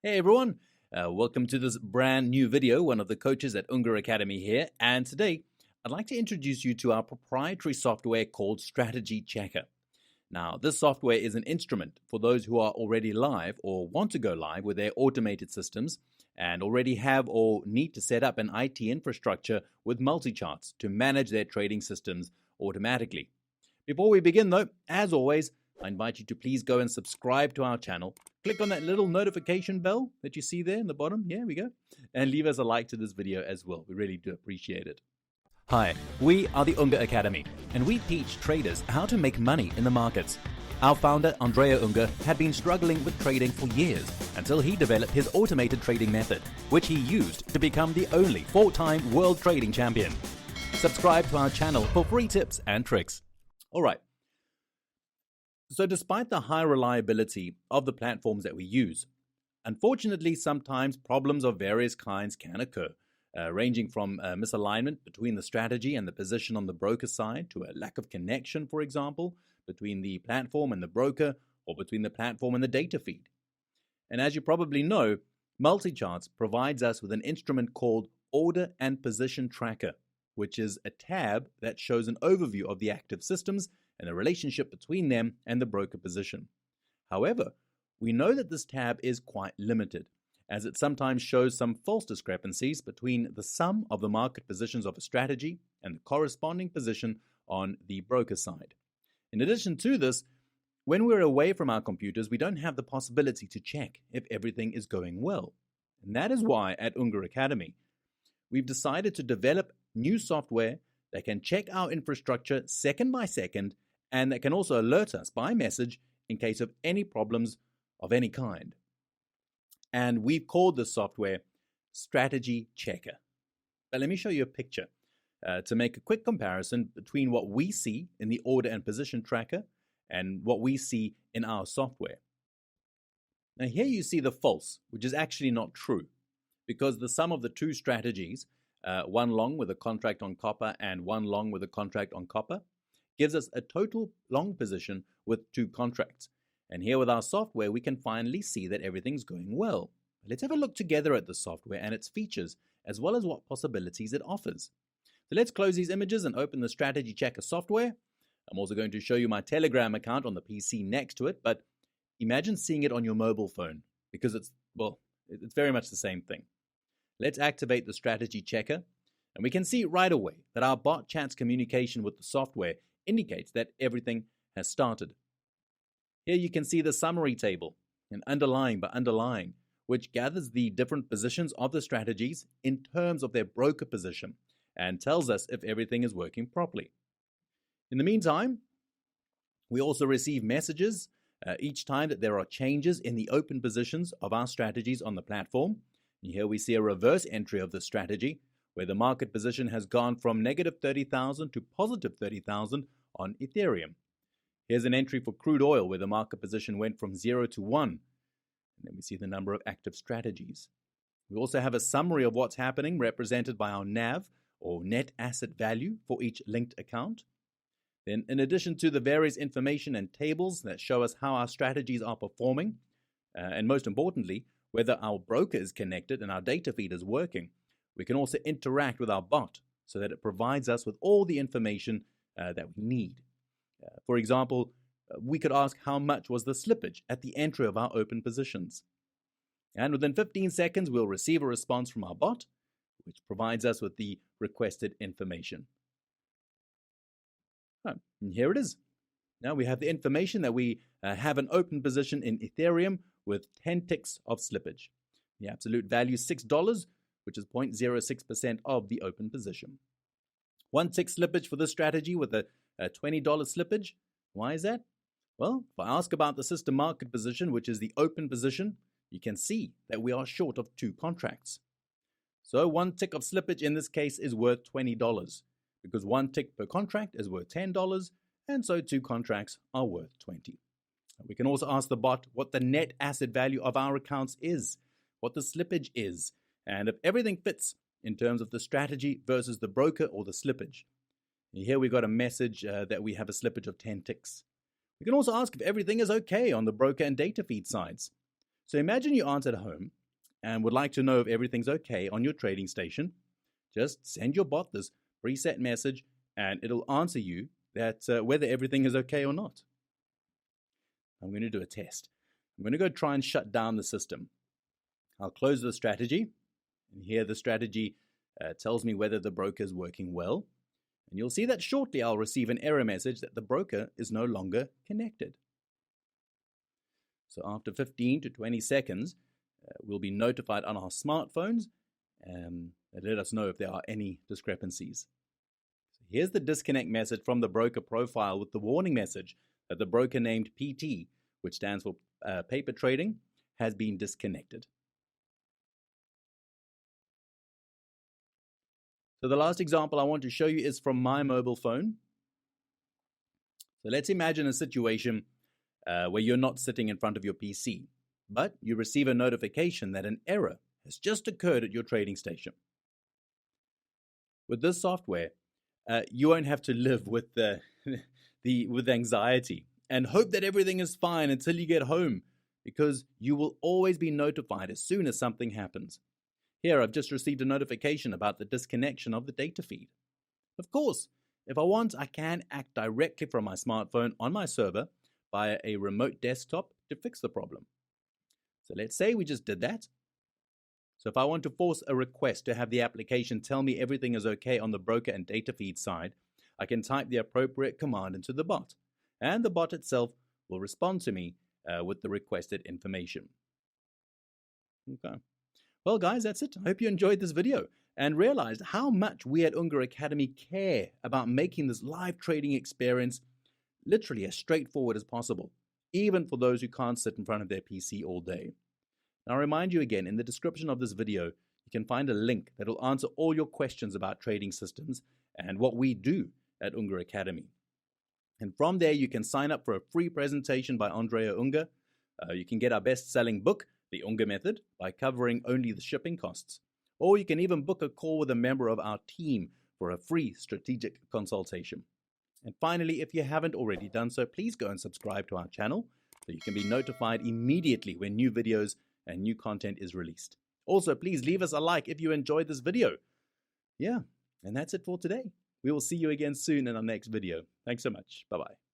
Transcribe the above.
Hey everyone, welcome to this brand new video. One of the coaches at Unga Academy here, and today I'd like to introduce you to our proprietary software called Strategy Checker. Now, this software is an instrument for those who are already live or want to go live with their automated systems and already have or need to set up an IT infrastructure with MultiCharts to manage their trading systems automatically. Before we begin though, as always, I invite you to please go and subscribe to our channel. Click on that little notification bell that you see there in the bottom. Yeah, we go. And leave us a like to this video as well. We really do appreciate it. Hi, we are the Unga Academy, and we teach traders how to make money in the markets. Our founder, Andrea Unga, had been struggling with trading for years until he developed his automated trading method, which he used to become the only 4-time world trading champion. Subscribe to our channel for free tips and tricks. All right. So despite the high reliability of the platforms that we use, unfortunately, sometimes problems of various kinds can occur, ranging from misalignment between the strategy and the position on the broker side to a lack of connection, for example, between the platform and the broker or between the platform and the data feed. And as you probably know, MultiCharts provides us with an instrument called Order and Position Tracker, which is a tab that shows an overview of the active systems and the relationship between them and the broker position. However, we know that this tab is quite limited, as it sometimes shows some false discrepancies between the sum of the market positions of a strategy and the corresponding position on the broker side. In addition to this, when we're away from our computers, we don't have the possibility to check if everything is going well. And that is why at Unga Academy, we've decided to develop new software that can check our infrastructure second by second, and that can also alert us by message in case of any problems of any kind. And we've called this software Strategy Checker. But let me show you a picture to make a quick comparison between what we see in the Order and Position Tracker and what we see in our software. Now here you see the false, which is actually not true, because the sum of the two strategies, one long with a contract on copper and one long with a contract on copper, gives us a total long position with two contracts. And here with our software, we can finally see that everything's going well. Let's have a look together at the software and its features, as well as what possibilities it offers. So let's close these images and open the Strategy Checker software. I'm also going to show you my Telegram account on the PC next to it, but imagine seeing it on your mobile phone, because it's very much the same thing. Let's activate the Strategy Checker, and we can see right away that our bot chat's communication with the software indicates that everything has started. Here you can see the summary table, and underlying by underlying, which gathers the different positions of the strategies in terms of their broker position and tells us if everything is working properly. In the meantime, we also receive messages each time that there are changes in the open positions of our strategies on the platform. And here we see a reverse entry of the strategy, where the market position has gone from negative 30,000 to positive 30,000 on Ethereum. Here's an entry for crude oil, where the market position went from 0 to 1. And then we see the number of active strategies. We also have a summary of what's happening, represented by our NAV, or net asset value, for each linked account. Then, in addition to the various information and tables that show us how our strategies are performing, and most importantly, whether our broker is connected and our data feed is working, we can also interact with our bot so that it provides us with all the information that we need. For example, we could ask how much was the slippage at the entry of our open positions. And within 15 seconds, we'll receive a response from our bot, which provides us with the requested information. And here it is. Now we have the information that we have an open position in Ethereum with 10 ticks of slippage. The absolute value is $6, which is 0.06% of the open position. 1 tick slippage for this strategy with a $20 slippage. Why is that? Well, if I ask about the system market position, which is the open position, you can see that we are short of 2 contracts. So 1 tick of slippage in this case is worth $20, because 1 tick per contract is worth $10, and so 2 contracts are worth $20. We can also ask the bot what the net asset value of our accounts is, what the slippage is, and if everything fits in terms of the strategy versus the broker or the slippage. Here we got a message that we have a slippage of 10 ticks. We can also ask if everything is okay on the broker and data feed sides. So imagine you aren't at home and would like to know if everything's okay on your trading station. Just send your bot this preset message and it'll answer you that whether everything is okay or not. I'm going to do a test. I'm going to go try and shut down the system. I'll close the strategy, and here the strategy tells me whether the broker is working well. And you'll see that shortly I'll receive an error message that the broker is no longer connected. So after 15 to 20 seconds, we'll be notified on our smartphones that let us know if there are any discrepancies. So here's the disconnect message from the broker profile with the warning message that the broker named PT, which stands for paper trading, has been disconnected. So the last example I want to show you is from my mobile phone. So let's imagine a situation where you're not sitting in front of your PC, but you receive a notification that an error has just occurred at your trading station. With this software, you won't have to live with with anxiety and hope that everything is fine until you get home, because you will always be notified as soon as something happens. Here, I've just received a notification about the disconnection of the data feed. Of course, if I want, I can act directly from my smartphone on my server via a remote desktop to fix the problem. So let's say we just did that. So if I want to force a request to have the application tell me everything is okay on the broker and data feed side, I can type the appropriate command into the bot, and the bot itself will respond to me with the requested information. Okay. Well, guys, that's it. I hope you enjoyed this video and realized how much we at Ungar Academy care about making this live trading experience literally as straightforward as possible, even for those who can't sit in front of their PC all day. Now, I remind you again, in the description of this video, you can find a link that will answer all your questions about trading systems and what we do at Ungar Academy. And from there, you can sign up for a free presentation by Andrea Ungar. You can get our best-selling book, The Ungar Method, by covering only the shipping costs. Or you can even book a call with a member of our team for a free strategic consultation. And finally, if you haven't already done so, please go and subscribe to our channel so you can be notified immediately when new videos and new content is released. Also, please leave us a like if you enjoyed this video. Yeah, and that's it for today. We will see you again soon in our next video. Thanks so much. Bye-bye.